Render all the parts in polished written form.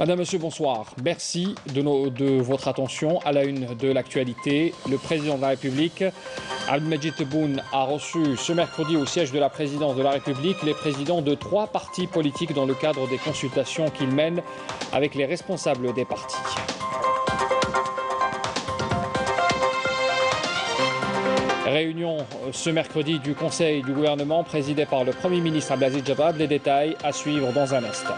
Madame, Monsieur, bonsoir. Merci de votre attention. À la une de l'actualité, le président de la République, Abdelmadjid Tebboune, a reçu ce mercredi au siège de la présidence de la République les présidents de 3 partis politiques dans le cadre des consultations qu'il mène avec les responsables des partis. Réunion ce mercredi du Conseil du gouvernement présidé par le Premier ministre Abdelaziz Jabab. Les détails à suivre dans un instant.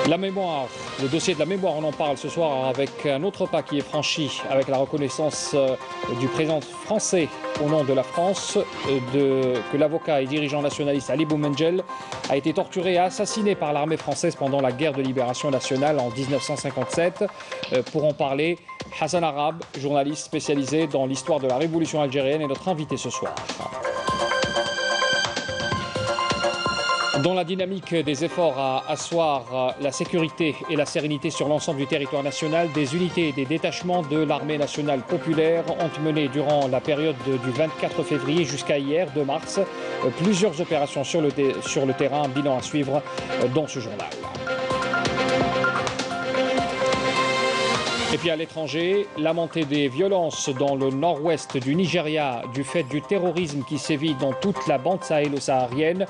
La mémoire, le dossier de la mémoire, on en parle ce soir avec un autre pas qui est franchi avec la reconnaissance du président français au nom de la France que l'avocat et dirigeant nationaliste Ali Boumendjel a été torturé et assassiné par l'armée française pendant la guerre de libération nationale en 1957. Pour en parler, Hassan Arab, journaliste spécialisé dans l'histoire de la révolution algérienne, est notre invité ce soir. Dans la dynamique des efforts à asseoir la sécurité et la sérénité sur l'ensemble du territoire national, des unités et des détachements de l'armée nationale populaire ont mené durant la période du 24 février jusqu'à hier, 2 mars, plusieurs opérations sur le terrain, un bilan à suivre dans ce journal. Et puis à l'étranger, la montée des violences dans le nord-ouest du Nigeria du fait du terrorisme qui sévit dans toute la bande sahélo-saharienne.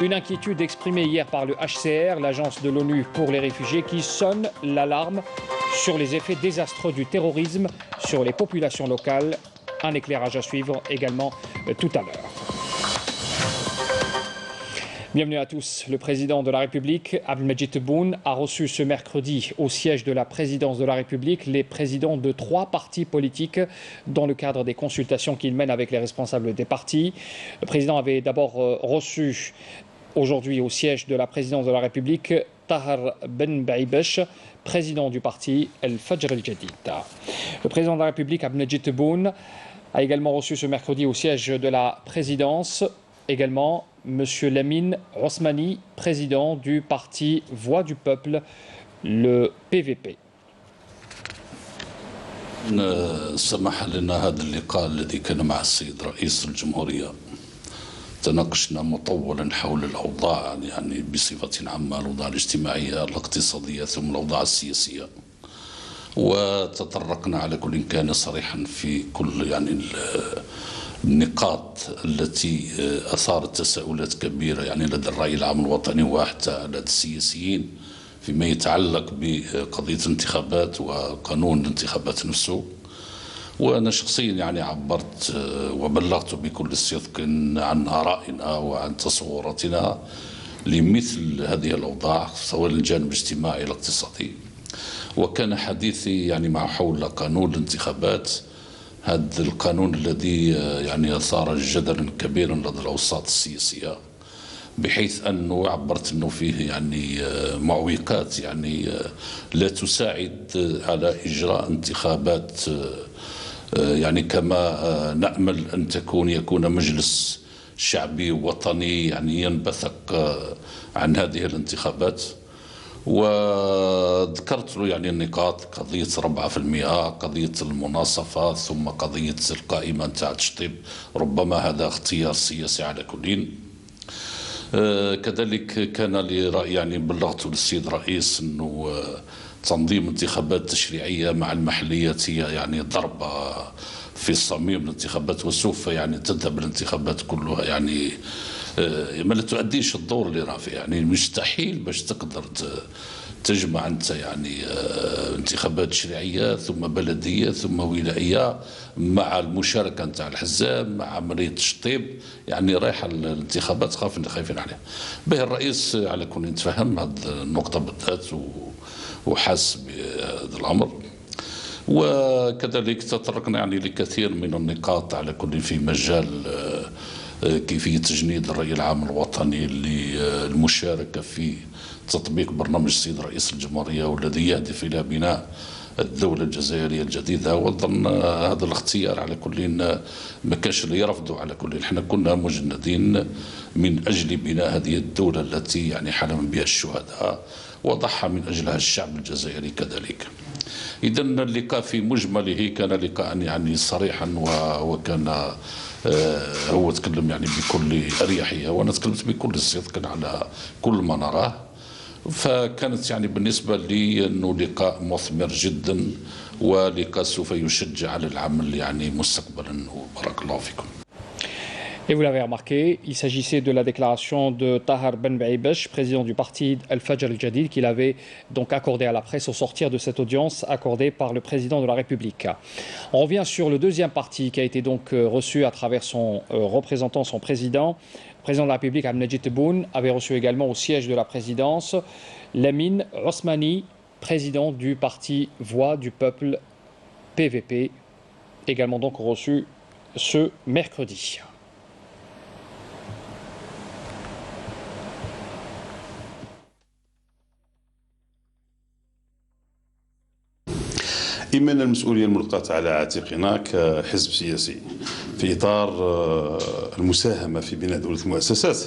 Une inquiétude exprimée hier par le HCR, l'agence de l'ONU pour les réfugiés, qui sonne l'alarme sur les effets désastreux du terrorisme sur les populations locales. Un éclairage à suivre également tout à l'heure. Bienvenue à tous. Le président de la République, Abdelmadjid Tebboune, a reçu ce mercredi au siège de la présidence de la République les présidents de 3 partis politiques dans le cadre des consultations qu'il mène avec les responsables des partis. Le président avait d'abord reçu aujourd'hui au siège de la présidence de la République Tahar Ben Baïbesh, président du parti El Fajr El Jadid. Le président de la République, Abdelmadjid Tebboune, a également reçu ce mercredi au siège de la présidence également M. Lamine Osmani, président du parti Voix du Peuple, le PVP. سمح لنا هذا اللقاء الذي كان مع السيد رئيس الجمهورية. تناقشنا مطولا حول الأوضاع يعني بصفة عامة، الأوضاع الاجتماعية الاقتصادية ثم الأوضاع السياسية، وتطرقنا على كل كان صريحا في كل يعني النقاط التي أثارت تساؤلات كبيرة يعني لدى الرأي العام الوطني وحتى لدى السياسيين فيما يتعلق بقضية الانتخابات وقانون الانتخابات نفسه. وأنا شخصيا يعني عبرت وبلغت بكل صدق عن آرائنا وعن تصوراتنا لمثل هذه الأوضاع سواء الجانب الاجتماعي الاقتصادي. وكان حديثي يعني مع حول قانون الانتخابات، هذا القانون الذي يعني أثار جدلا كبيرا لدى الأوساط السياسية، بحيث أنه عبرت أنه فيه يعني معوقات يعني لا تساعد على إجراء انتخابات يعني كما نأمل أن يكون مجلس شعبي وطني يعني ينبثق عن هذه الانتخابات. وذكرت له يعني النقاط، قضية 4%، قضية المناصفة، ثم قضية القائمة نتاع التشطيب، ربما هذا اختيار سياسي على كل. كذلك كان لي رأي يعني بلغت للسيد الرئيس أنه تنظيم انتخابات تشريعية مع المحليات هي يعني ضربة في صميم الانتخابات، وسوف يعني تذهب الانتخابات كلها يعني ما لا تؤديش الدور اللي راه فيه. يعني مستحيل باش تقدر تجمع انت يعني انتخابات تشريعيه ثم بلديه ثم ولائيه مع المشاركه نتاع الحزاب مع عمليه التشطيب، يعني رايحه الانتخابات خايفين عليها. به الرئيس على كل تفهم هذه النقطه بالذات وحاس بهذا الامر. وكذلك تطرقنا يعني لكثير من النقاط على كل في مجال كيفية تجنيد الرأي العام الوطني للمشاركة في تطبيق برنامج السيد رئيس الجمهورية والذي يهدف إلى بناء الدولة الجزائرية الجديدة. وأظن هذا الاختيار على كل ما كانش اللي يرفضوا، على كل احنا كنا مجندين من أجل بناء هذه الدولة التي يعني حلم بها الشهداء وضحى من أجلها الشعب الجزائري كذلك. إذن اللقاء في مجمله كان لقاء يعني صريحا وكان هو تكلم يعني بكل أريحية، وأنا تكلمت بكل صدق على كل ما نراه. فكانت يعني بالنسبة لي أنه لقاء مثمر جدا، ولقاء سوف يشجع على العمل يعني مستقبلا. وبارك الله فيكم. Et vous l'avez remarqué, il s'agissait de la déclaration de Tahar Ben Baïbesh, président du parti Al-Fajr al-Jadid, qu'il avait donc accordé à la presse au sortir de cette audience accordée par le président de la République. On revient sur le deuxième parti qui a été donc reçu à travers son représentant, son président. Le président de la République, Abdelmadjid Tebboune, avait reçu également au siège de la présidence Lamine Osmani, président du parti Voix du Peuple PVP, également donc reçu ce mercredi. إما أن المسؤولية الملقاة على عاتقنا كحزب سياسي في إطار المساهمة في بناء دولة المؤسسات،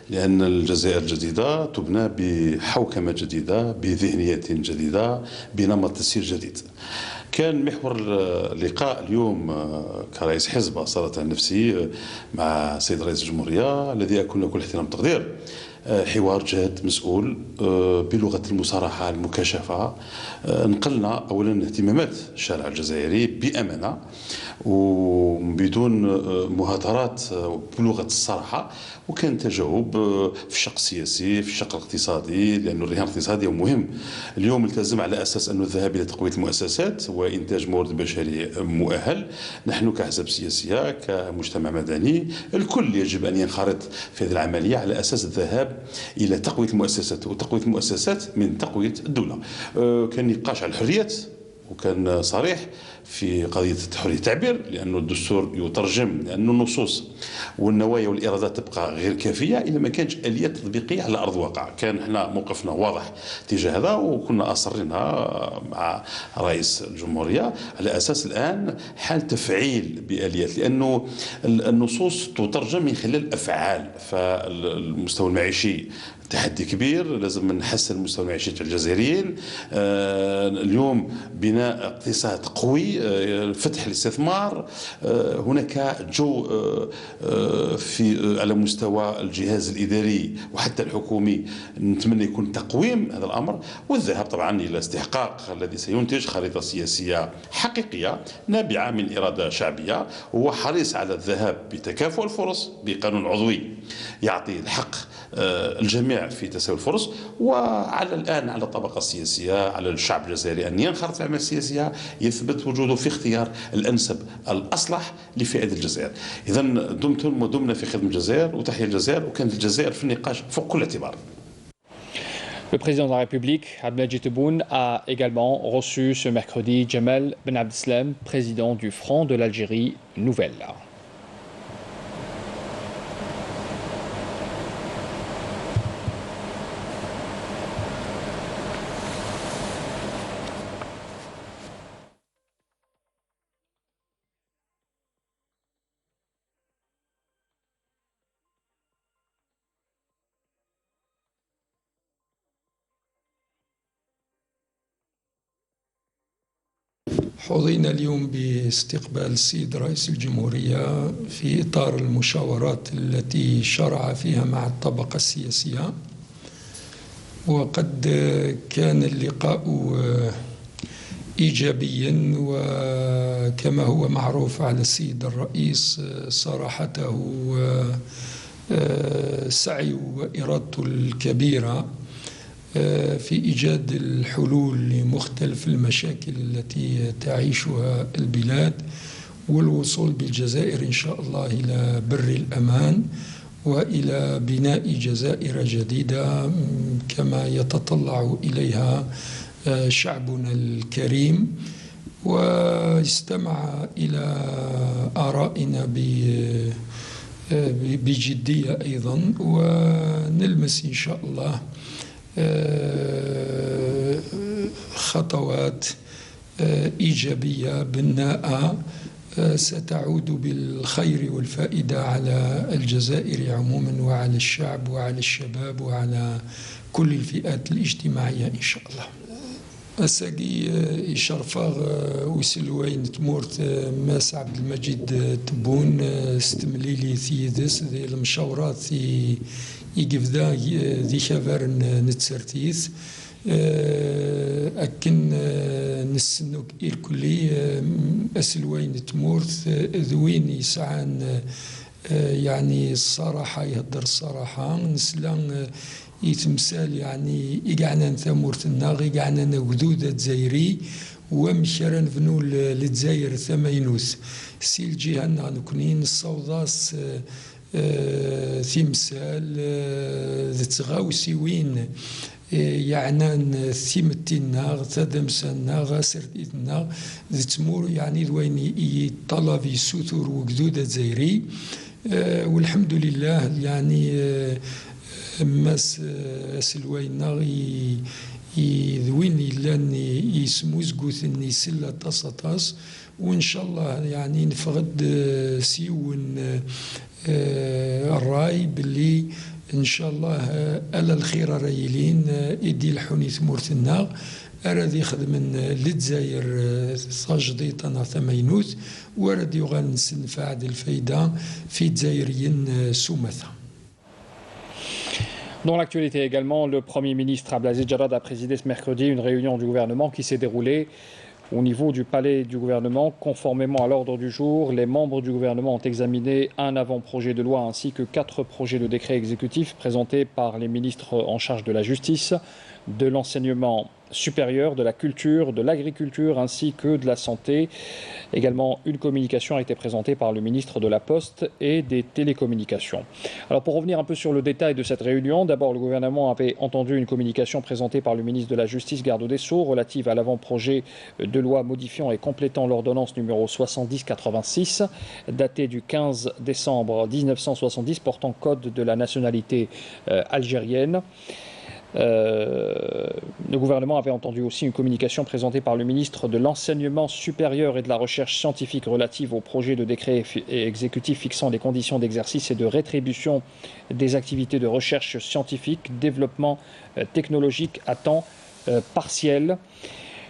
لأن الجزائر الجديدة تبنى بحوكمة جديدة، بذهنية جديدة، بنمط تسيير جديد. كان محور اللقاء اليوم كرئيس حزب أصالة عن نفسي مع السيد رئيس الجمهورية الذي أكون له كل احترام وتقدير، حوار جاد مسؤول بلغة المصارحة المكاشفة. نقلنا أولا اهتمامات الشارع الجزائري بأمانة وبدون مهاترات، بلغة الصراحة، وكان تجاوب في الشق السياسي، في الشق الاقتصادي، لأن الرهان الاقتصادي مهم. اليوم التزم على أساس أنه الذهاب إلى تقوية المؤسسات وإنتاج موارد بشري مؤهل. نحن كأحزاب سياسية كمجتمع مدني الكل يجب أن ينخرط في هذه العملية على أساس الذهاب إلى تقوية المؤسسات، وتقوية المؤسسات من تقوية الدولة. كان نقاش على الحريات وكان صريح في قضية حرية التعبير، لأنه الدستور يترجم، لأنه النصوص والنوايا والإرادات تبقى غير كافية إذا ما كانش آليات تطبيقية على أرض الواقع. كان احنا موقفنا واضح تجاه هذا، وكنا أصرنا مع رئيس الجمهورية على أساس الآن حال تفعيل بآليات، لأنه النصوص تترجم من خلال أفعال. فالمستوى المعيشي تحدي كبير، لازم نحسن مستوى المعيشة الجزائريين. اليوم بناء اقتصاد قوي، فتح الاستثمار، هناك جو في على مستوى الجهاز الإداري وحتى الحكومي نتمنى يكون تقويم هذا الأمر، والذهاب طبعا إلى استحقاق الذي سينتج خريطة سياسية حقيقية نابعة من إرادة شعبية. هو حريص على الذهاب بتكافؤ الفرص بقانون عضوي يعطي الحق الجميع في تساوي الفرص، وعلى الآن على الطبقة السياسية، على الشعب الجزائري أن ينخرط في العملية السياسية، يثبت وجوده في اختيار الأنسب الأصلح لفائدة الجزائر. إذا دمتم ودمنا في خدمة الجزائر وتحيا الجزائر، وكانت الجزائر في النقاش فوق كل اعتبار. Le président de la République, Abdelmadjid Tebboune, a également reçu ce mercredi Djemal Ben Abdeslam, président du Front de l'Algérie Nouvelle. حظينا اليوم باستقبال السيد رئيس الجمهورية في إطار المشاورات التي شرع فيها مع الطبقة السياسية، وقد كان اللقاء إيجابيا، وكما هو معروف على السيد الرئيس صراحته وسعيه وإرادته الكبيرة في إيجاد الحلول لمختلف المشاكل التي تعيشها البلاد، والوصول بالجزائر إن شاء الله إلى بر الأمان وإلى بناء جزائر جديدة كما يتطلع إليها شعبنا الكريم، واستمع إلى آرائنا بجدية أيضا، ونلمس إن شاء الله خطوات إيجابية بناءة ستعود بالخير والفائدة على الجزائر عموما، وعلى الشعب وعلى الشباب وعلى كل الفئات الاجتماعية إن شاء الله. أساقي يشرفاغ ويسلوين تمورت ماس عبد المجيد تبون استمليلي ثيدس ذي المشاورات ذي يقفدا ذي شافرن نتسرتيث أكن نسنوك الكلي أسلوين تمورت ذوين يسعان يعني الصراحة يهدر الصراحة نسلان يتمثال يعني يقعنا ثمورت الناغ يقعنا نقدودة تزايري ومشارا نفنو لتزاير ثمينوث سي الجهة نكونين الصوضاس تمثال تغاوسي وين يعني ثيمتنا تدمسنا غاسرتنا تمور يعني وين يطلب يسوثر وقدودة تزايري والحمد لله يعني ماس سلوينا ذوين لان يسموز قوثني سلة تصطاس وإن شاء الله يعني نفقد سيون الراي باللي إن شاء الله ألا الخير رايلين إدي الحوني ثمورتنا أراد يخدم لتزاير صاجديطنا ثمينوث وأراد يغان نسنفع الفايدة في تزايرين سومثا. Dans l'actualité également, le Premier ministre Abdelaziz Jarad a présidé ce mercredi une réunion du gouvernement qui s'est déroulée au niveau du palais du gouvernement. Conformément à l'ordre du jour, les membres du gouvernement ont examiné un avant-projet de loi ainsi que 4 projets de décrets exécutifs présentés par les ministres en charge de la justice, de l'enseignement supérieur, de la culture, de l'agriculture ainsi que de la santé. Également, une communication a été présentée par le ministre de la Poste et des télécommunications. Alors pour revenir un peu sur le détail de cette réunion, d'abord le gouvernement avait entendu une communication présentée par le ministre de la Justice, garde des Sceaux, relative à l'avant-projet de loi modifiant et complétant l'ordonnance numéro 70-86, datée du 15 décembre 1970, portant code de la nationalité algérienne. Le gouvernement avait entendu aussi une communication présentée par le ministre de l'Enseignement supérieur et de la Recherche scientifique relative au projet de décret exécutif fixant les conditions d'exercice et de rétribution des activités de recherche scientifique, développement technologique à temps partiel.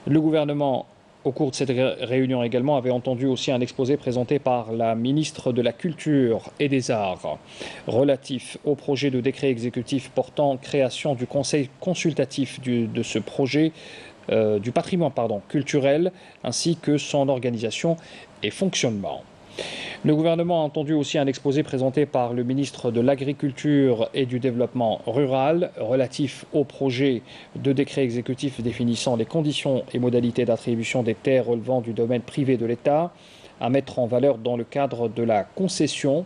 Le gouvernement, au cours de cette réunion également, avait entendu aussi un exposé présenté par la ministre de la Culture et des Arts relatif au projet de décret exécutif portant création du conseil consultatif de ce projet du patrimoine culturel ainsi que son organisation et fonctionnement. Le gouvernement a entendu aussi un exposé présenté par le ministre de l'Agriculture et du Développement rural relatif au projet de décret exécutif définissant les conditions et modalités d'attribution des terres relevant du domaine privé de l'État à mettre en valeur dans le cadre de la concession.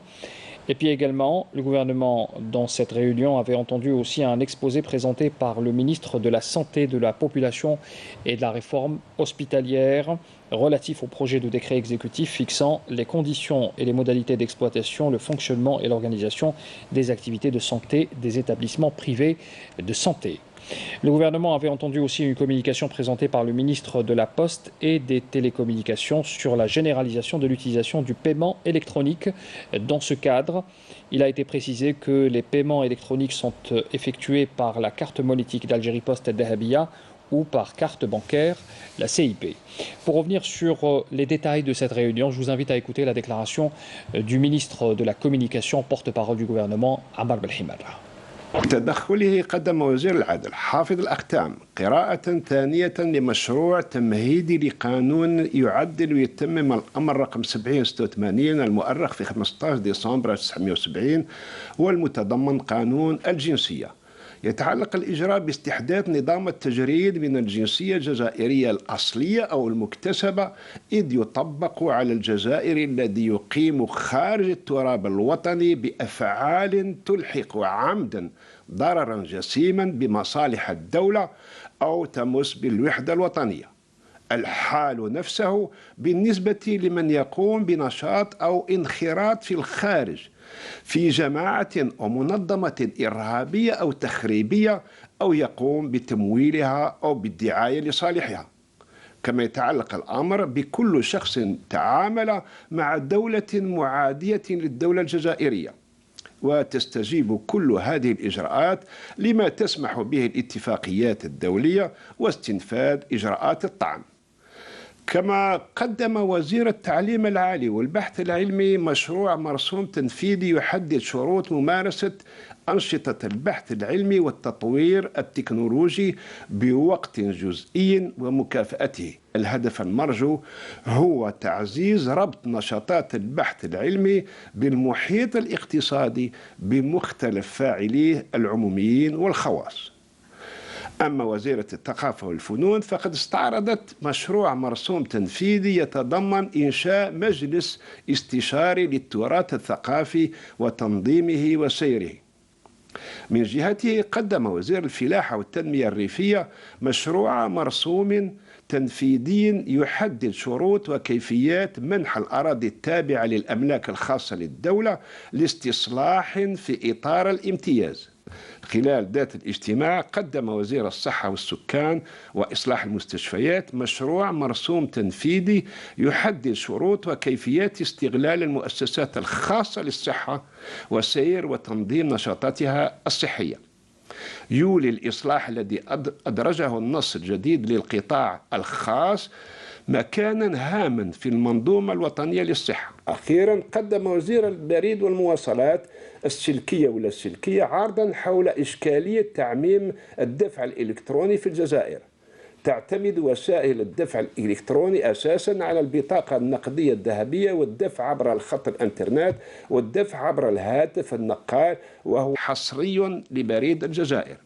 Et puis également, le gouvernement, dans cette réunion, avait entendu aussi un exposé présenté par le ministre de la Santé, de la Population et de la Réforme hospitalière relatif au projet de décret exécutif fixant les conditions et les modalités d'exploitation, le fonctionnement et l'organisation des activités de santé des établissements privés de santé. Le gouvernement avait entendu aussi une communication présentée par le ministre de la Poste et des Télécommunications sur la généralisation de l'utilisation du paiement électronique. Dans ce cadre, il a été précisé que les paiements électroniques sont effectués par la carte monétique d'Algérie Post Dahabia ou par carte bancaire, la CIP. Pour revenir sur les détails de cette réunion, je vous invite à écouter la déclaration du ministre de la Communication, porte-parole du gouvernement, Ammar Belhimara. بتدخله قدم وزير العدل حافظ الأختام قراءة ثانية لمشروع تمهيدي لقانون يعدل ويتمم الأمر رقم 7086 المؤرخ في 15 ديسمبر 1970 والمتضمن قانون الجنسية. يتعلق الإجراء باستحداث نظام التجريد من الجنسية الجزائرية الأصلية أو المكتسبة إذ يطبق على الجزائري الذي يقيم خارج التراب الوطني بأفعال تلحق عمدا ضررا جسيما بمصالح الدولة أو تمس بالوحدة الوطنية. الحال نفسه بالنسبة لمن يقوم بنشاط أو انخراط في الخارج في جماعة أو منظمة إرهابية أو تخريبية أو يقوم بتمويلها أو بالدعاية لصالحها. كما يتعلق الأمر بكل شخص تعامل مع دولة معادية للدولة الجزائرية وتستجيب كل هذه الإجراءات لما تسمح به الاتفاقيات الدولية واستنفاذ إجراءات الطعن. كما قدم وزير التعليم العالي والبحث العلمي مشروع مرسوم تنفيذي يحدد شروط ممارسة أنشطة البحث العلمي والتطوير التكنولوجي بوقت جزئي ومكافأته. الهدف المرجو هو تعزيز ربط نشاطات البحث العلمي بالمحيط الاقتصادي بمختلف فاعليه العموميين والخواص. أما وزيرة الثقافة والفنون فقد استعرضت مشروع مرسوم تنفيذي يتضمن إنشاء مجلس استشاري للتراث الثقافي وتنظيمه وسيره. من جهته قدم وزير الفلاحة والتنمية الريفية مشروع مرسوم تنفيذي يحدد شروط وكيفيات منح الأراضي التابعة للأملاك الخاصة للدولة لاستصلاح في إطار الامتياز. خلال ذات الاجتماع قدم وزير الصحة والسكان وإصلاح المستشفيات مشروع مرسوم تنفيذي يحدد شروط وكيفيات استغلال المؤسسات الخاصة للصحة وسير وتنظيم نشاطاتها الصحية. يولي الإصلاح الذي أدرجه النص الجديد للقطاع الخاص مكانا هاما في المنظومة الوطنية للصحة. أخيرا قدم وزير البريد والمواصلات السلكية واللاسلكية عرضا حول إشكالية تعميم الدفع الإلكتروني في الجزائر. تعتمد وسائل الدفع الإلكتروني أساسا على البطاقة النقدية الذهبية والدفع عبر الخط الإنترنت والدفع عبر الهاتف النقال، وهو حصري لبريد الجزائر.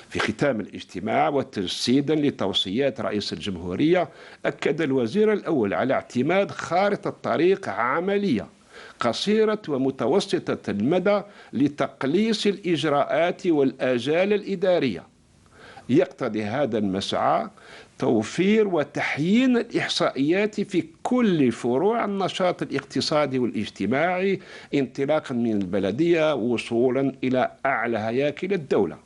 في ختام الاجتماع وتجسيدا لتوصيات رئيس الجمهورية أكد الوزير الأول على اعتماد خارطة طريق عملية قصيرة ومتوسطة المدى لتقليص الإجراءات والآجال الإدارية. يقتضي هذا المسعى توفير وتحيين الإحصائيات في كل فروع النشاط الاقتصادي والاجتماعي انطلاقا من البلدية وصولا إلى أعلى هياكل الدولة.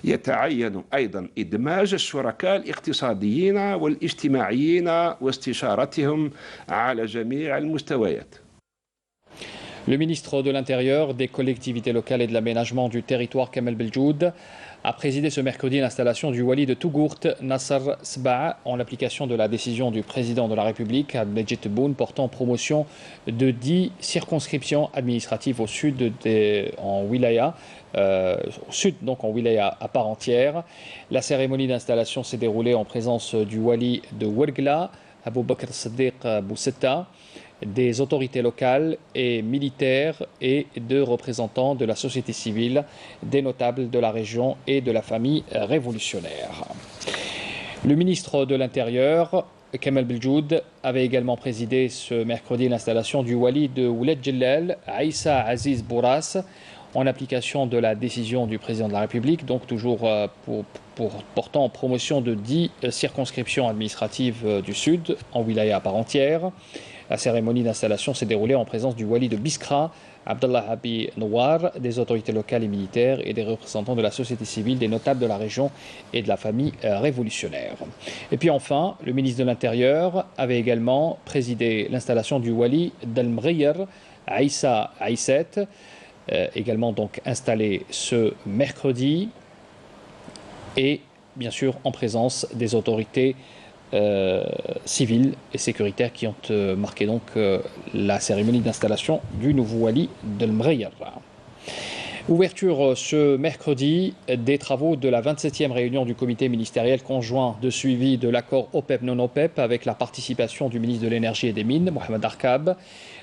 يتعين أيضا إدماج الشركاء الاقتصاديين والاجتماعيين واستشارتهم على جميع المستويات. Le ministre de l'Intérieur, des collectivités locales et de l'aménagement du territoire, Kamel Beljoud, a présidé ce mercredi l'installation du wali de Tougourt, Nasser Sba'a, en application de la décision du président de la République, Abdelmejid Tebboune, portant promotion de 10 circonscriptions administratives au sud en wilaya, en wilaya à part entière. La cérémonie d'installation s'est déroulée en présence du wali de Ouergla, Abou Bakr Siddiq Boussetta, des autorités locales et militaires et de représentants de la société civile, des notables de la région et de la famille révolutionnaire. Le ministre de l'Intérieur, Kamel Beljoud, avait également présidé ce mercredi l'installation du wali de Ouled Djellal, Aïssa Aziz Bourras, en application de la décision du président de la République, donc toujours portant en promotion de 10 circonscriptions administratives du Sud, en wilaya à part entière. La cérémonie d'installation s'est déroulée en présence du wali de Biskra, Abdallah Habi Nouar, des autorités locales et militaires et des représentants de la société civile, des notables de la région et de la famille révolutionnaire. Et puis enfin, le ministre de l'Intérieur avait également présidé l'installation du wali d'Al-Mghayr, Aïssa Aïsset, également donc installé ce mercredi, et bien sûr en présence des autorités civiles et sécuritaires qui ont marqué donc la cérémonie d'installation du nouveau wali d'Al-Mghayr. Ouverture ce mercredi des travaux de la 27e réunion du comité ministériel conjoint de suivi de l'accord OPEP-non-OPEP avec la participation du ministre de l'Énergie et des Mines, Mohamed Arkab.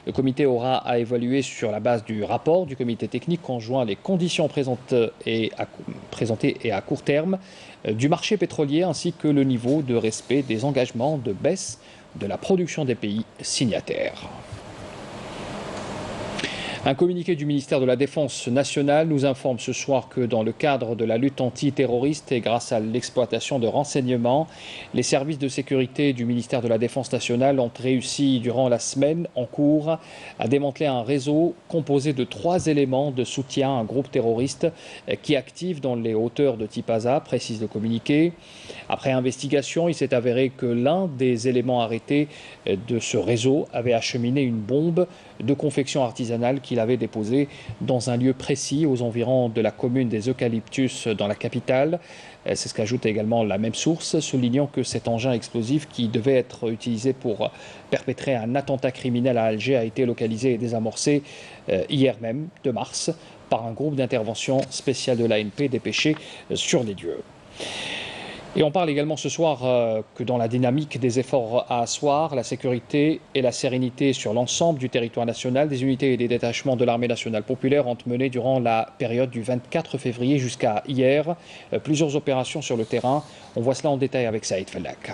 Le comité aura à évaluer sur la base du rapport du comité technique conjoint les conditions présentées et à court terme du marché pétrolier ainsi que le niveau de respect des engagements de baisse de la production des pays signataires. Un communiqué du ministère de la Défense nationale nous informe ce soir que dans le cadre de la lutte antiterroriste et grâce à l'exploitation de renseignements, les services de sécurité du ministère de la Défense nationale ont réussi durant la semaine en cours à démanteler un réseau composé de 3 éléments de soutien à un groupe terroriste qui active dans les hauteurs de Tipaza, précise le communiqué. Après investigation, il s'est avéré que l'un des éléments arrêtés de ce réseau avait acheminé une bombe de confection artisanale qui qu'il avait déposé dans un lieu précis aux environs de la commune des Eucalyptus dans la capitale. C'est ce qu'ajoute également la même source, soulignant que cet engin explosif qui devait être utilisé pour perpétrer un attentat criminel à Alger a été localisé et désamorcé hier même, 2 mars, par un groupe d'intervention spéciale de l'ANP dépêché sur les lieux. Et on parle également ce soir que dans la dynamique des efforts à asseoir la sécurité et la sérénité sur l'ensemble du territoire national, des unités et des détachements de l'armée nationale populaire ont mené durant la période du 24 février jusqu'à hier plusieurs opérations sur le terrain. On voit cela en détail avec Saïd Fellak.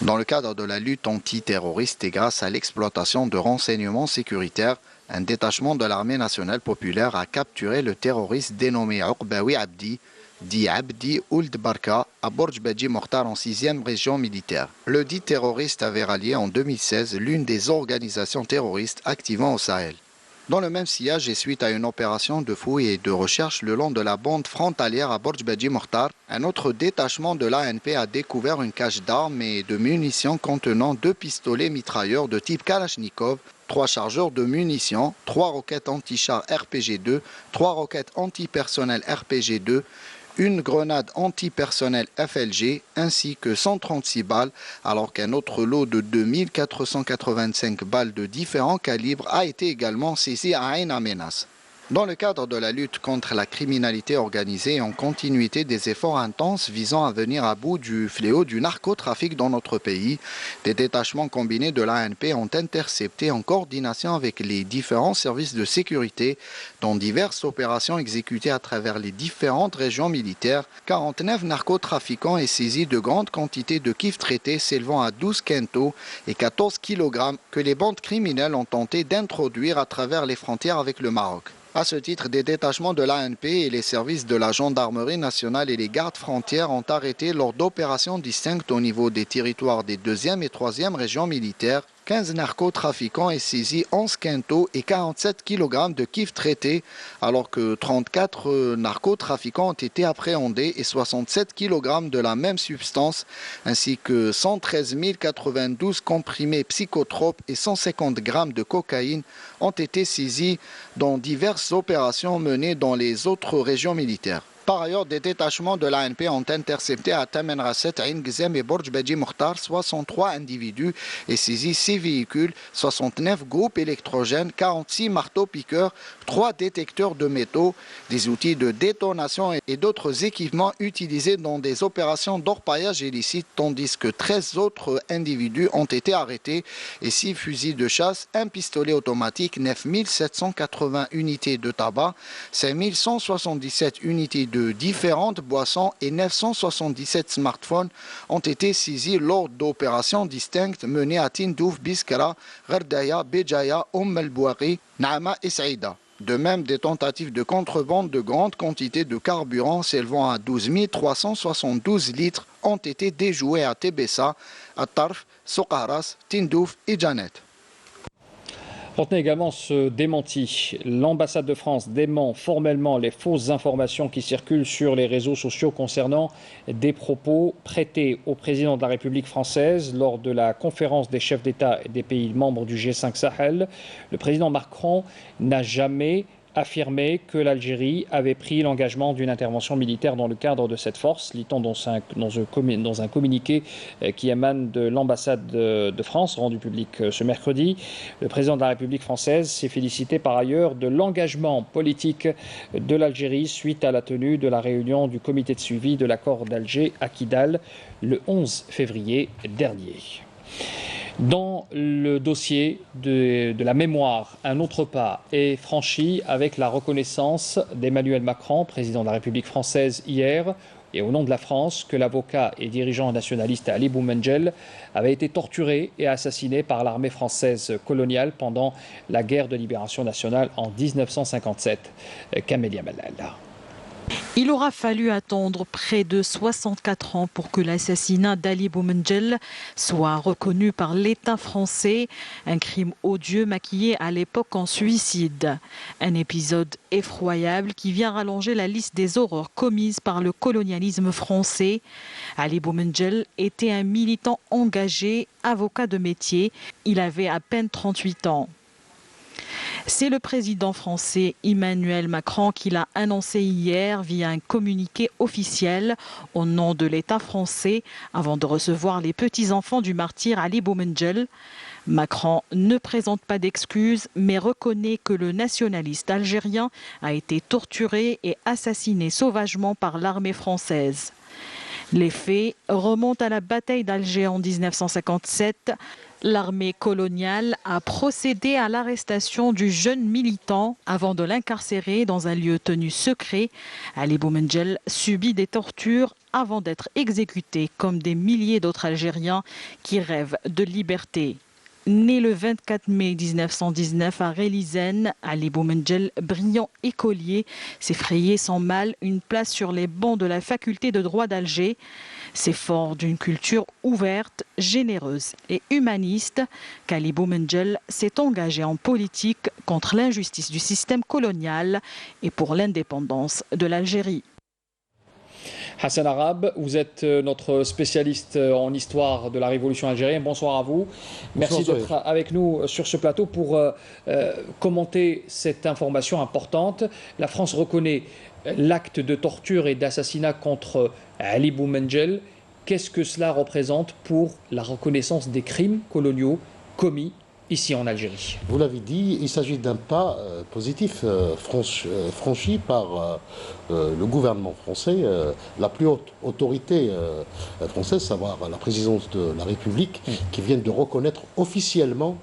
Dans le cadre de la lutte antiterroriste et grâce à l'exploitation de renseignements sécuritaires, un détachement de l'armée nationale populaire a capturé le terroriste dénommé Uqbawi Abdi, dit Abdi Ould Barka, à Borj Badji Mokhtar en 6e région militaire. Le dit terroriste avait rallié en 2016 l'une des organisations terroristes activant au Sahel. Dans le même sillage et suite à une opération de fouille et de recherche le long de la bande frontalière à Borj Badji Mokhtar, un autre détachement de l'ANP a découvert une cache d'armes et de munitions contenant 2 pistolets mitrailleurs de type Kalachnikov, 3 chargeurs de munitions, 3 roquettes anti-char RPG-2, 3 roquettes anti-personnel RPG-2, une grenade anti-personnel FLG ainsi que 136 balles, alors qu'un autre lot de 2485 balles de différents calibres a été également saisi à Ain Amenas. Dans le cadre de la lutte contre la criminalité organisée et en continuité des efforts intenses visant à venir à bout du fléau du narcotrafic dans notre pays, des détachements combinés de l'ANP ont intercepté en coordination avec les différents services de sécurité dans diverses opérations exécutées à travers les différentes régions militaires, 49 narcotrafiquants et saisis de grandes quantités de kifs traités s'élevant à 12 quintaux et 14 kg que les bandes criminelles ont tenté d'introduire à travers les frontières avec le Maroc. À ce titre, des détachements de l'ANP et les services de la gendarmerie nationale et les gardes frontières ont arrêté lors d'opérations distinctes au niveau des territoires des 2e et 3e régions militaires 15 narcotrafiquants et saisis 11 quintaux et 47 kg de kifs traités, alors que 34 narcotrafiquants ont été appréhendés et 67 kg de la même substance, ainsi que 113 092 comprimés psychotropes et 150 g de cocaïne ont été saisis dans diverses opérations menées dans les autres régions militaires. Par ailleurs, des détachements de l'ANP ont intercepté à Tamen Rasset, Ain Gzem et Borj Badji Mokhtar 63 individus et saisi 6 véhicules, 69 groupes électrogènes, 46 marteaux-piqueurs, 3 détecteurs de métaux, des outils de détonation et d'autres équipements utilisés dans des opérations d'orpaillage illicite, tandis que 13 autres individus ont été arrêtés et 6 fusils de chasse, un pistolet automatique, 9 780 unités de tabac, 5 177 unités de différentes boissons et 977 smartphones ont été saisis lors d'opérations distinctes menées à Tindouf, Biskra, Gardaya, Béjaïa, El Bouari, Naama et Saïda. De même, des tentatives de contrebande de grandes quantités de carburant s'élevant à 12 372 litres ont été déjouées à Tébessa, à Tarf, Soqaras, Tindouf et Janet. Retenez également ce démenti. L'ambassade de France dément formellement les fausses informations qui circulent sur les réseaux sociaux concernant des propos prêtés au président de la République française lors de la conférence des chefs d'État et des pays membres du G5 Sahel. Le président Macron n'a jamais affirmé que l'Algérie avait pris l'engagement d'une intervention militaire dans le cadre de cette force, lit-on dans un communiqué qui émane de l'ambassade de France, rendu public ce mercredi. Le président de la République française s'est félicité par ailleurs de l'engagement politique de l'Algérie suite à la tenue de la réunion du comité de suivi de l'accord d'Alger à Kidal le 11 février dernier. Dans le dossier de la mémoire, un autre pas est franchi avec la reconnaissance d'Emmanuel Macron, président de la République française hier, et au nom de la France, que l'avocat et dirigeant nationaliste Ali Boumendjel avait été torturé et assassiné par l'armée française coloniale pendant la guerre de libération nationale en 1957. Camélia Malala. Il aura fallu attendre près de 64 ans pour que l'assassinat d'Ali Boumendjel soit reconnu par l'État français, un crime odieux maquillé à l'époque en suicide. Un épisode effroyable qui vient rallonger la liste des horreurs commises par le colonialisme français. Ali Boumendjel était un militant engagé, avocat de métier. Il avait à peine 38 ans. C'est le président français Emmanuel Macron qui l'a annoncé hier via un communiqué officiel au nom de l'État français avant de recevoir les petits-enfants du martyr Ali Boumendjel. Macron ne présente pas d'excuses, mais reconnaît que le nationaliste algérien a été torturé et assassiné sauvagement par l'armée française. Les faits remontent à la bataille d'Alger en 1957. L'armée coloniale a procédé à l'arrestation du jeune militant avant de l'incarcérer dans un lieu tenu secret. Ali Boumendjel subit des tortures avant d'être exécuté comme des milliers d'autres Algériens qui rêvent de liberté. Né le 24 mai 1919 à Relizène, Ali Boumendjel, brillant écolier, s'est frayé sans mal une place sur les bancs de la faculté de droit d'Alger. C'est fort d'une culture ouverte, généreuse et humaniste qu'Ali Boumendjel s'est engagé en politique contre l'injustice du système colonial et pour l'indépendance de l'Algérie. Hassan Arab, vous êtes notre spécialiste en histoire de la révolution algérienne. Bonsoir à vous. Merci d'être avec nous sur ce plateau pour commenter cette information importante. La France reconnaît l'acte de torture et d'assassinat contre Ali Boumendjel. Qu'est-ce que cela représente pour la reconnaissance des crimes coloniaux commis ici en Algérie? Vous l'avez dit, il s'agit d'un pas positif franchi par le gouvernement français, la plus haute autorité française, savoir la présidence de la République, qui vient de reconnaître officiellement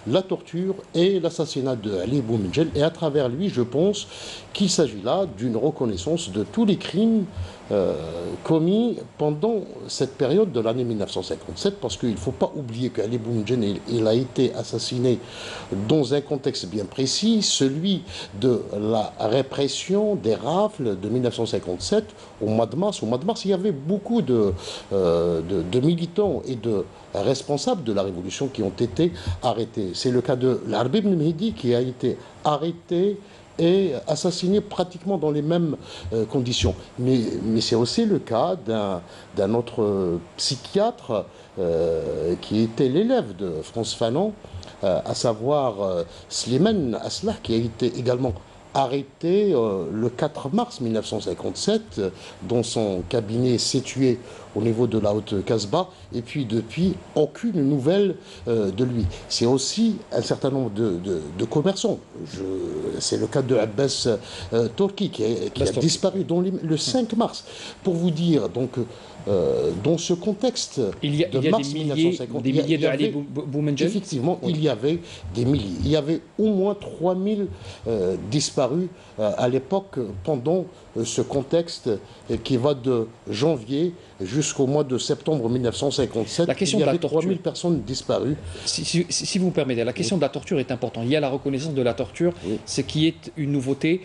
la torture et l'assassinat de Ali Boumendjel. Et à travers lui, je pense qu'il s'agit là d'une reconnaissance de tous les crimes commis pendant cette période de l'année 1957, parce qu'il ne faut pas oublier qu'Ali Boumendjel il a été assassiné dans un contexte bien précis, celui de la répression des rafles de 1957 au mois de mars. Au mois de mars, il y avait beaucoup de militants et de responsables de la révolution qui ont été arrêtés. C'est le cas de l'Arbi ibn Mehdi qui a été arrêté et assassiné pratiquement dans les mêmes conditions. Mais c'est aussi le cas d'un autre psychiatre qui était l'élève de Frantz Fanon, à savoir Slimane Aslah, qui a été également arrêté le 4 mars 1957 dans son cabinet situé au niveau de la Haute-Kasbah, et puis depuis, aucune nouvelle de lui. C'est aussi un certain nombre de commerçants. C'est le cas de Abbas Torki qui a disparu le 5 mars. Pour vous dire, donc, dans ce contexte de mars 1950, des milliers de Ali Boumendjel. Effectivement, il y avait des milliers. Il y avait au moins 3000 disparus à l'époque pendant ce contexte qui va de janvier jusqu'au mois de septembre 1957. Il y avait 3000 personnes disparues. Si vous me permettez, la question de la torture est importante. Il y a la reconnaissance de la torture, ce qui est une nouveauté.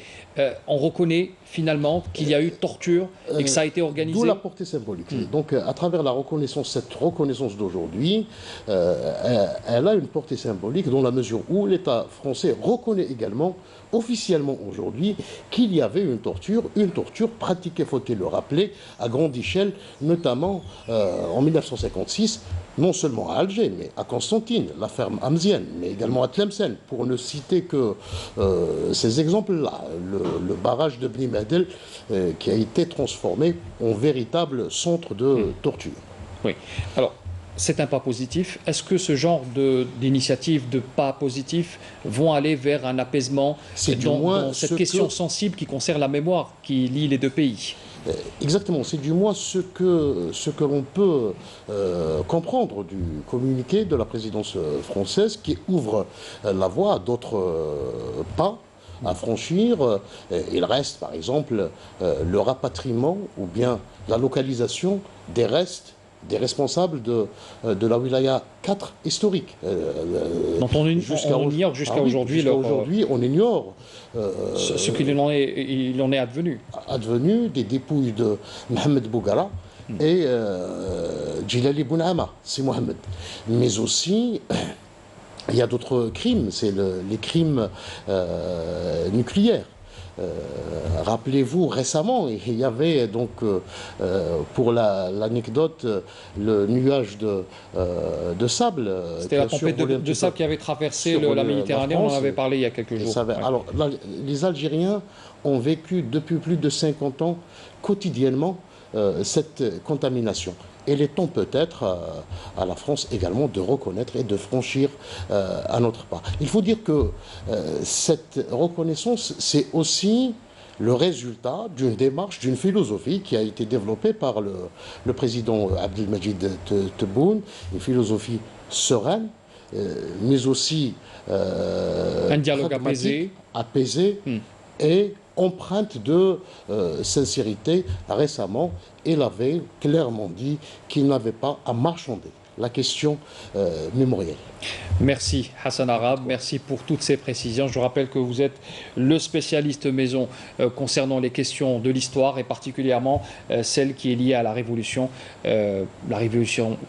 On reconnaît finalement qu'il y a eu torture et que ça a été organisé. D'où la portée symbolique. Donc à travers la reconnaissance, cette reconnaissance d'aujourd'hui, elle a une portée symbolique dans la mesure où l'État français reconnaît également officiellement aujourd'hui qu'il y avait une torture pratiquée, faut-il le rappeler, à grande échelle, notamment en 1956, non seulement à Alger, mais à Constantine, la ferme Amzienne, mais également à Tlemcen, pour ne citer que ces exemples-là. Le barrage de Bni Mahdiel qui a été transformé en véritable centre de torture. Oui. Alors, c'est un pas positif. Est-ce que ce genre d'initiatives, de pas positifs, vont aller vers un apaisement dans cette question sensible qui concerne la mémoire, qui lie les deux pays? Exactement, c'est du moins ce que l'on peut comprendre du communiqué de la présidence française qui ouvre la voie à d'autres pas à franchir. Il reste par exemple le rapatriement ou bien la localisation des restes des responsables de la wilaya 4 historique. Dont on ignore jusqu'à aujourd'hui. Aujourd'hui, on ignore ce qu'il en est advenu. Des dépouilles de Mohamed Bougara et Djilali Bounama, c'est Mohamed. Mais aussi, il y a d'autres crimes, c'est les crimes nucléaires. Rappelez-vous, récemment, il y avait donc, pour l'anecdote, le nuage de sable. C'était la tempête de sable qui avait traversé la Méditerranée, on en avait parlé il y a quelques jours. Ouais. Alors, les Algériens ont vécu depuis plus de 50 ans quotidiennement cette contamination. Et il est temps peut-être à la France également de reconnaître et de franchir à notre pas. Il faut dire que cette reconnaissance, c'est aussi le résultat d'une démarche, d'une philosophie qui a été développée par le président Abdelmajid Tebboune, une philosophie sereine, mais aussi un dialogue apaisé et empreinte de sincérité. Récemment, il avait clairement dit qu'il n'avait pas à marchander la question mémorielle. Merci Hassan Arab, merci pour toutes ces précisions. Je rappelle que vous êtes le spécialiste maison concernant les questions de l'histoire et particulièrement celle qui est liée à la révolution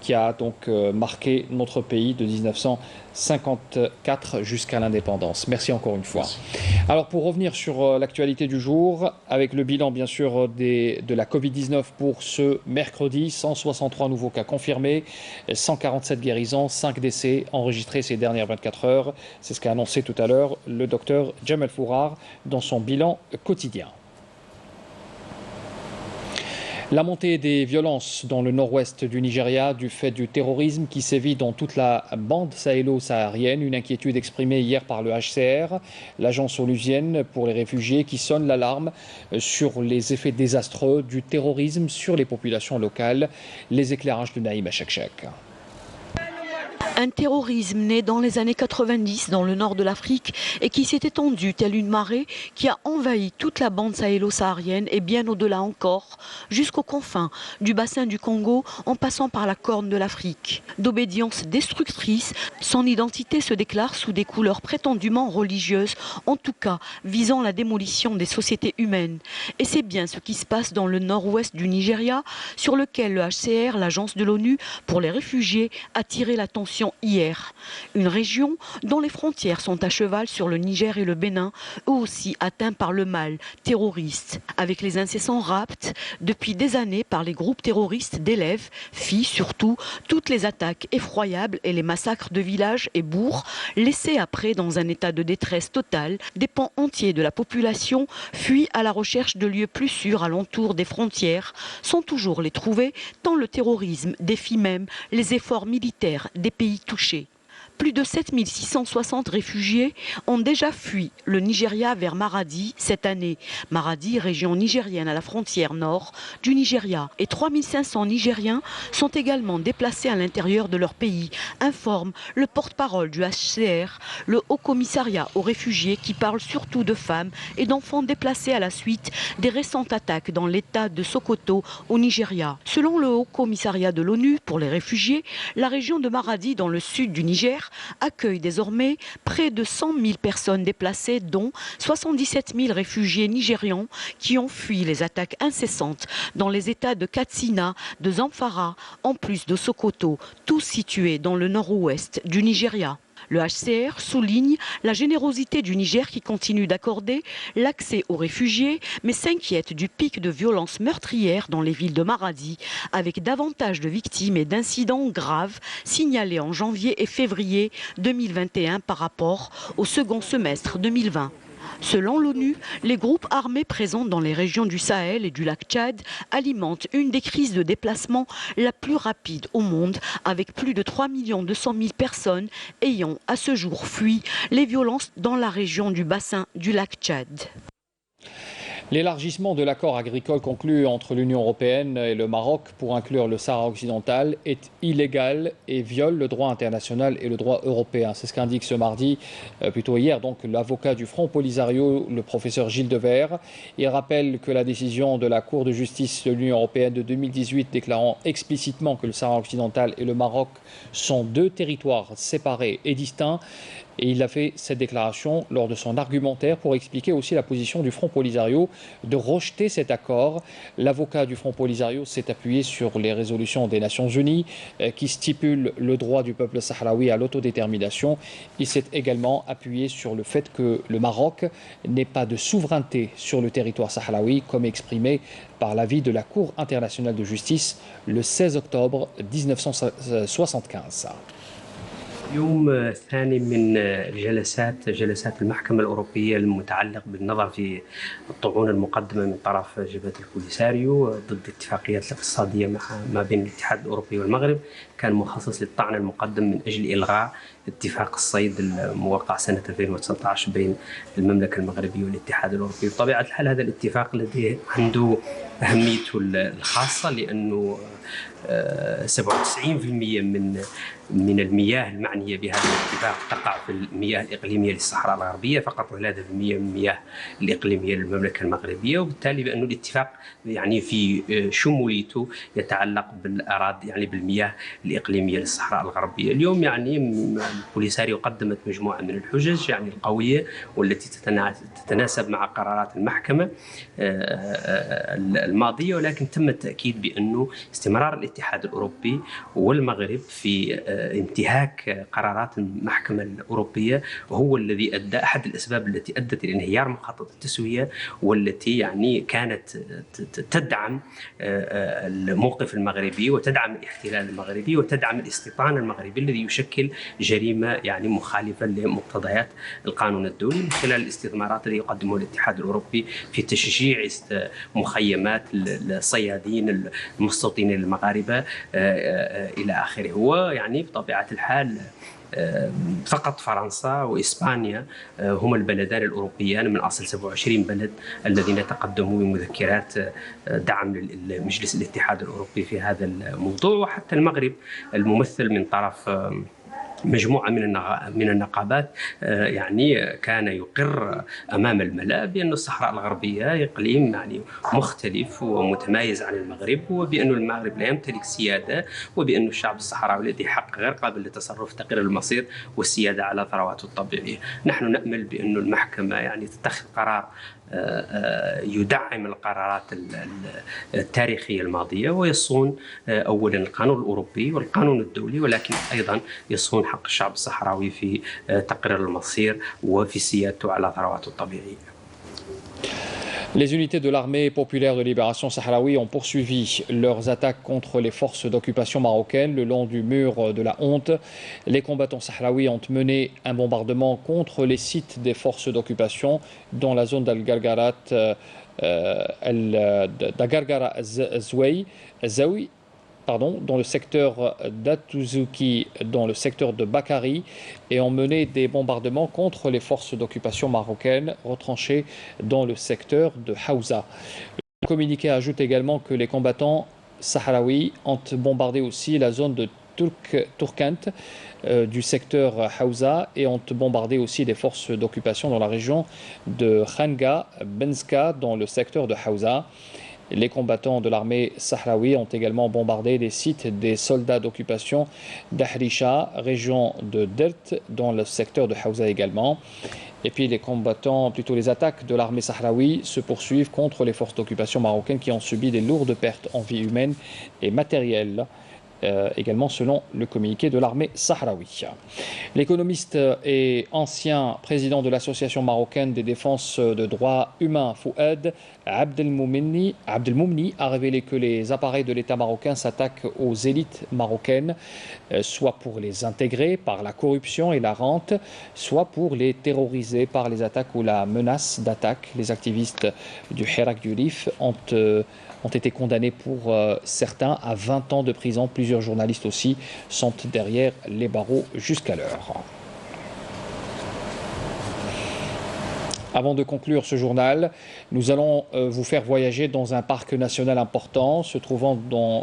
qui a donc marqué notre pays de 1954 jusqu'à l'indépendance. Merci encore une fois. Merci. Alors pour revenir sur l'actualité du jour, avec le bilan bien sûr de la Covid-19 pour ce mercredi, 163 nouveaux cas confirmés, 147 guérisons, 5 décès enregistrés ces dernières 24 heures. C'est ce qu'a annoncé tout à l'heure le docteur Jamal Fourar dans son bilan quotidien. La montée des violences dans le nord-ouest du Nigeria du fait du terrorisme qui sévit dans toute la bande sahélo-saharienne, une inquiétude exprimée hier par le HCR, l'agence onusienne pour les réfugiés qui sonne l'alarme sur les effets désastreux du terrorisme sur les populations locales. Les éclairages de Naïma Chakchak. Un terrorisme né dans les années 90 dans le nord de l'Afrique et qui s'est étendu telle une marée qui a envahi toute la bande sahélo-saharienne et bien au-delà encore, jusqu'aux confins du bassin du Congo en passant par la corne de l'Afrique. D'obédience destructrice, son identité se déclare sous des couleurs prétendument religieuses, en tout cas visant la démolition des sociétés humaines. Et c'est bien ce qui se passe dans le nord-ouest du Nigeria, sur lequel le HCR, l'agence de l'ONU pour les réfugiés, a tiré l'attention hier. Une région dont les frontières sont à cheval sur le Niger et le Bénin, eux aussi atteints par le mal terroriste, avec les incessants rapts depuis des années par les groupes terroristes d'élèves, filles surtout, toutes les attaques effroyables et les massacres de villages et bourgs, laissés après dans un état de détresse totale, des pans entiers de la population fuient à la recherche de lieux plus sûrs alentour des frontières, sans toujours les trouver, tant le terrorisme défie même les efforts militaires des pays touchés. Plus de 7660 réfugiés ont déjà fui le Nigeria vers Maradi cette année. Maradi, région nigérienne à la frontière nord du Nigeria. Et 3500 Nigériens sont également déplacés à l'intérieur de leur pays, informe le porte-parole du HCR, le Haut Commissariat aux réfugiés qui parle surtout de femmes et d'enfants déplacés à la suite des récentes attaques dans l'état de Sokoto au Nigeria. Selon le Haut Commissariat de l'ONU pour les réfugiés, la région de Maradi dans le sud du Niger accueille désormais près de 100 000 personnes déplacées, dont 77 000 réfugiés nigérians qui ont fui les attaques incessantes dans les États de Katsina, de Zamfara, en plus de Sokoto, tous situés dans le nord-ouest du Nigeria. Le HCR souligne la générosité du Niger qui continue d'accorder l'accès aux réfugiés, mais s'inquiète du pic de violences meurtrières dans les villes de Maradi, avec davantage de victimes et d'incidents graves signalés en janvier et février 2021 par rapport au second semestre 2020. Selon l'ONU, les groupes armés présents dans les régions du Sahel et du lac Tchad alimentent une des crises de déplacement la plus rapide au monde, avec plus de 3 200 000 personnes ayant à ce jour fui les violences dans la région du bassin du lac Tchad. L'élargissement de l'accord agricole conclu entre l'Union européenne et le Maroc pour inclure le Sahara occidental est illégal et viole le droit international et le droit européen. C'est ce qu'indique ce mardi, plutôt hier, donc l'avocat du Front Polisario, le professeur Gilles Devers. Il rappelle que la décision de la Cour de justice de l'Union européenne de 2018 déclarant explicitement que le Sahara occidental et le Maroc sont deux territoires séparés et distincts Et il a fait cette déclaration lors de son argumentaire pour expliquer aussi la position du Front Polisario de rejeter cet accord. L'avocat du Front Polisario s'est appuyé sur les résolutions des Nations Unies qui stipulent le droit du peuple sahraoui à l'autodétermination. Il s'est également appuyé sur le fait que le Maroc n'ait pas de souveraineté sur le territoire sahraoui, comme exprimé par l'avis de la Cour internationale de justice le 16 octobre 1975. يوم الثاني من جلسات المحكمة الأوروبية المتعلق بالنظر في الطعون المقدمة من طرف جبهة البوليساريو ضد الاتفاقيات الاقتصادية ما بين الاتحاد الأوروبي والمغرب، كان مخصص للطعن المقدم من أجل إلغاء اتفاق الصيد الموقع سنة 2019 بين المملكة المغربية والاتحاد الأوروبي. بطبيعة الحال هذا الاتفاق الذي عنده أهميته الخاصة، لأنه 97% من المياه المعنية بهذا الاتفاق تقع في المياه الإقليمية للصحراء الغربية، فقط 3% من المياه الإقليمية للمملكة المغربية، وبالتالي بأن الاتفاق يعني في شموليته يتعلق بالأراضي يعني بالمياه الإقليمية للصحراء الغربية. اليوم يعني البوليساريو قدمت مجموعة من الحجج يعني القوية والتي تتناسب مع قرارات المحكمة الماضية، ولكن تم التأكيد بأنه استمرار الاتحاد الأوروبي والمغرب في انتهاك قرارات المحكمة الأوروبية هو الذي أدى أحد الأسباب التي أدت إلى انهيار مخطط التسوية، والتي يعني كانت تدعم الموقف المغربي وتدعم الاحتلال المغربي وتدعم الاستيطان المغربي الذي يشكل جريمة يعني مخالفة لمقتضيات القانون الدولي من خلال الاستثمارات التي يقدمها الاتحاد الأوروبي في تشجيع مخيمات الصيادين المستوطنين المغاربة إلى آخره. ويعني بطبيعة الحال فقط فرنسا وإسبانيا هما البلدان الأوروبيان من أصل 27 بلد الذين تقدموا بمذكرات دعم لمجلس الاتحاد الأوروبي في هذا الموضوع، وحتى المغرب الممثل من طرف مجموعة من النقابات يعني كان يقر أمام الملأ بأن الصحراء الغربية إقليم يعني مختلف ومتميز عن المغرب، وبأن المغرب لا يمتلك سيادة، وبأن الشعب الصحراوي لديه حق غير قابل للتصرف تقرير المصير والسيادة على ثرواته الطبيعية. نحن نأمل بأن المحكمة يعني تتخذ قرار يدعم القرارات التاريخية الماضية ويصون أولا القانون الأوروبي والقانون الدولي، ولكن أيضا يصون حق الشعب الصحراوي في تقرير المصير وفي سيادته على ثرواته الطبيعية. Les unités de l'armée populaire de libération sahraoui ont poursuivi leurs attaques contre les forces d'occupation marocaines le long du mur de la honte. Les combattants sahraouis ont mené un bombardement contre les sites des forces d'occupation dans la zone d'Al-Gargarat, Zawi, dans le secteur d'Atouzuki, dans le secteur de Bakari, et ont mené des bombardements contre les forces d'occupation marocaines retranchées dans le secteur de Haouza. Le communiqué ajoute également que les combattants sahraouis ont bombardé aussi la zone de Turkant du secteur Haouza et ont bombardé aussi des forces d'occupation dans la région de Khanga, Benska, dans le secteur de Haouza. Les combattants de l'armée sahraoui ont également bombardé les sites des soldats d'occupation d'Ahrisha, région de Dert, dans le secteur de Haouza également. Et puis les attaques de l'armée sahraoui se poursuivent contre les forces d'occupation marocaines qui ont subi des lourdes pertes en vie humaine et matérielle. Également selon le communiqué de l'armée sahraoui. L'économiste et ancien président de l'association marocaine des défenses de droits humains Fouad Abdelmoumni a révélé que les appareils de l'État marocain s'attaquent aux élites marocaines, soit pour les intégrer par la corruption et la rente, soit pour les terroriser par les attaques ou la menace d'attaque. Les activistes du Hirak du Rif ont été condamnés pour certains à 20 ans de prison. Plusieurs journalistes aussi sont derrière les barreaux jusqu'à l'heure. Avant de conclure ce journal, nous allons vous faire voyager dans un parc national important se trouvant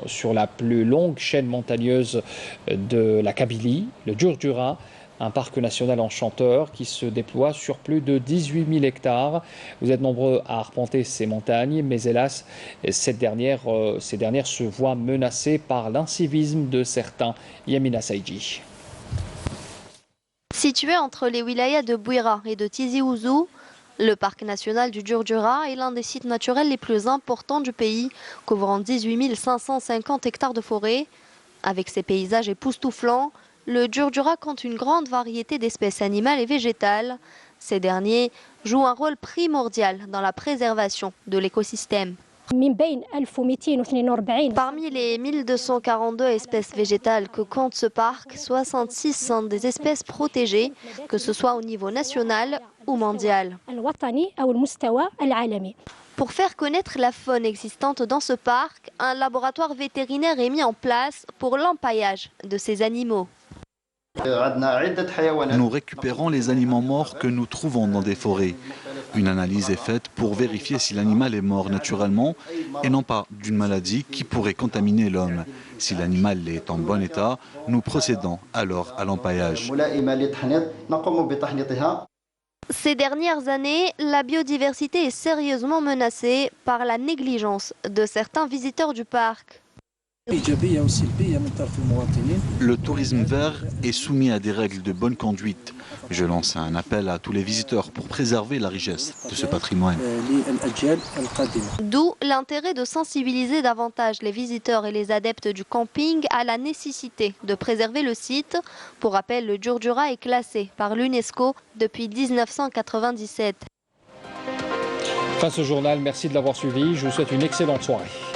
sur la plus longue chaîne montagneuse de la Kabylie, le Djurdjura, un parc national enchanteur qui se déploie sur plus de 18 000 hectares. Vous êtes nombreux à arpenter ces montagnes, mais hélas, ces dernières se voient menacées par l'incivisme de certains. Yamina Saïdji. Situé entre les wilayas de Bouira et de Tizi Ouzou, le parc national du Djurdjura est l'un des sites naturels les plus importants du pays, couvrant 18 550 hectares de forêt. Avec ses paysages époustouflants, le Djurdjura compte une grande variété d'espèces animales et végétales. Ces derniers jouent un rôle primordial dans la préservation de l'écosystème. Parmi les 1242 espèces végétales que compte ce parc, 66 sont des espèces protégées, que ce soit au niveau national ou mondial. Pour faire connaître la faune existante dans ce parc, un laboratoire vétérinaire est mis en place pour l'empaillage de ces animaux. Nous récupérons les aliments morts que nous trouvons dans des forêts. Une analyse est faite pour vérifier si l'animal est mort naturellement et non pas d'une maladie qui pourrait contaminer l'homme. Si l'animal est en bon état, nous procédons alors à l'empaillage. Ces dernières années, la biodiversité est sérieusement menacée par la négligence de certains visiteurs du parc. Le tourisme vert est soumis à des règles de bonne conduite. Je lance un appel à tous les visiteurs pour préserver la richesse de ce patrimoine. D'où l'intérêt de sensibiliser davantage les visiteurs et les adeptes du camping à la nécessité de préserver le site. Pour rappel, le Djurdjura est classé par l'UNESCO depuis 1997. Fin de ce journal, merci de l'avoir suivi. Je vous souhaite une excellente soirée.